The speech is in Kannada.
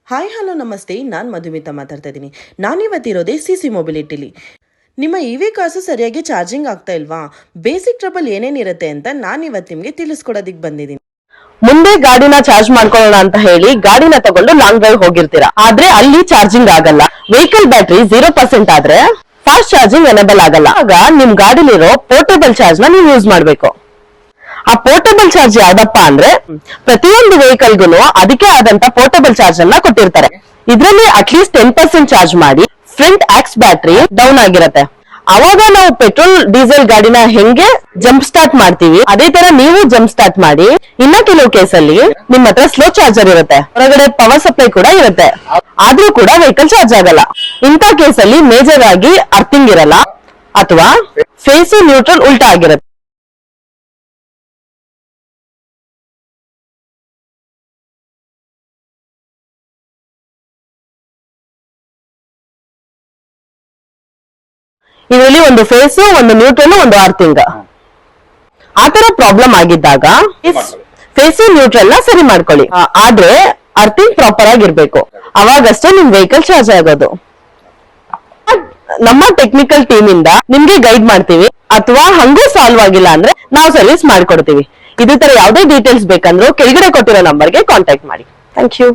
ಹಾಯ್ ಹಲೋ ನಮಸ್ತೆ, ನಾನು ಮಧುಮಿತಾ ಮಾತಾಡ್ತಾ ಇದ್ದೀನಿ. ನಾನಿವತ್ತಿರೋದೇ ಸಿಸಿ ಮೊಬಿಲಿಟಿಲಿ. ನಿಮ್ಮ ಇವಿ ಕಾಸು ಸರಿಯಾಗಿ ಚಾರ್ಜಿಂಗ್ ಆಗ್ತಾ ಇಲ್ವಾ, ಬೇಸಿಕ್ ಟ್ರಬಲ್ ಏನೇನಿರುತ್ತೆ ಅಂತ ನಾನಿವತ್ತು ನಿಮಗೆ ತಿಳಿಸ್ಕೊಡೋದಿಕ್ ಬಂದಿದ್ದೀನಿ. ಮುಂದೆ ಗಾಡಿನ ಚಾರ್ಜ್ ಮಾಡ್ಕೊಳ್ಳೋಣ ಅಂತ ಹೇಳಿ ಗಾಡಿನ ತಗೊಂಡು ಲಾಂಗ್ ಡ್ರೈವ್ ಹೋಗಿರ್ತೀರಾ, ಆದ್ರೆ ಅಲ್ಲಿ ಚಾರ್ಜಿಂಗ್ ಆಗಲ್ಲ. ವೆಹಿಕಲ್ ಬ್ಯಾಟ್ರಿ 0% ಆದ್ರೆ ಫಾಸ್ಟ್ ಚಾರ್ಜಿಂಗ್ ಎನೇಬಲ್ ಆಗಲ್ಲ. ಆಗ ನಿಮ್ ಗಾಡಿಲಿರೋ ಪೋರ್ಟೇಬಲ್ ಚಾರ್ಜ್ ನ ನೀವು ಯೂಸ್ ಮಾಡ್ಬೇಕು. ಆ ಪೋರ್ಟೇಬಲ್ ಚಾರ್ಜ್ ಯಾವ್ದಪ್ಪ ಅಂದ್ರೆ, ಪ್ರತಿಯೊಂದು ವೆಹಿಕಲ್ಗೂ ಅದಕ್ಕೆ ಆದಂತ ಪೋರ್ಟೇಬಲ್ ಚಾರ್ಜ್ ಅನ್ನ ಕೊಟ್ಟಿರ್ತಾರೆ. ಇದ್ರಲ್ಲಿ ಅಟ್ಲೀಸ್ಟ್ 10% ಚಾರ್ಜ್ ಮಾಡಿ ಫ್ರಂಟ್ ಆಕ್ಸ್ ಬ್ಯಾಟ್ರಿ ಡೌನ್ ಆಗಿರತ್ತೆ. ಅವಾಗ ನಾವು ಪೆಟ್ರೋಲ್ ಡೀಸೆಲ್ ಗಾಡಿನ ಹೆಂಗೆ ಜಂಪ್ ಸ್ಟಾರ್ಟ್ ಮಾಡ್ತೀವಿ, ಅದೇ ತರ ನೀವು ಜಂಪ್ ಸ್ಟಾರ್ಟ್ ಮಾಡಿ. ಇನ್ನ ಕೆಲವು ಕೇಸಲ್ಲಿ ನಿಮ್ ಹತ್ರ ಸ್ಲೋ ಚಾರ್ಜರ್ ಇರುತ್ತೆ, ಹೊರಗಡೆ ಪವರ್ ಸಪ್ಲೈ ಕೂಡ ಇರುತ್ತೆ, ಆದ್ರೂ ಕೂಡ ವೆಹಿಕಲ್ ಚಾರ್ಜ್ ಆಗಲ್ಲ. ಇಂಥ ಕೇಸಲ್ಲಿ ಮೇಜರ್ ಆಗಿ ಅರ್ಥಿಂಗ್ ಇರಲ್ಲ ಅಥವಾ ಫೇಸ್ ನ್ಯೂಟ್ರಲ್ ಉಲ್ಟಾ ಆಗಿರುತ್ತೆ. ಇದರಲ್ಲಿ ಒಂದು ಫೇಸ್, ಒಂದು ನ್ಯೂಟ್ರಲ್, ಒಂದು ಅರ್ಥಿಂಗ್, ಆತರ ಪ್ರಾಬ್ಲಮ್ ಆಗಿದ್ದಾಗ ಫೇಸ್ ನ್ಯೂಟ್ರಲ್ ನ ಸರಿ ಮಾಡ್ಕೊಳ್ಳಿ. ಆದ್ರೆ ಅರ್ಥಿಂಗ್ ಪ್ರಾಪರ್ ಆಗಿರ್ಬೇಕು, ಅವಾಗಷ್ಟೇ ನಿಮ್ ವೆಹಿಕಲ್ ಚಾರ್ಜ್ ಆಗೋದು. ನಮ್ಮ ಟೆಕ್ನಿಕಲ್ ಟೀಮ್ ಇಂದ ನಿಮ್ಗೆ ಗೈಡ್ ಮಾಡ್ತೀವಿ, ಅಥವಾ ಹಂಗೂ ಸಾಲ್ವ್ ಆಗಿಲ್ಲ ಅಂದ್ರೆ ನಾವು ಸರ್ವಿಸ್ ಮಾಡ್ಕೊಡ್ತೀವಿ. ಇದೇ ತರ ಯಾವುದೇ ಡೀಟೇಲ್ಸ್ ಬೇಕಂದ್ರೂ ಕೆಳಗಡೆ ಕೊಟ್ಟಿರೋ ನಂಬರ್ಗೆ ಕಾಂಟ್ಯಾಕ್ಟ್ ಮಾಡಿ. Thank you.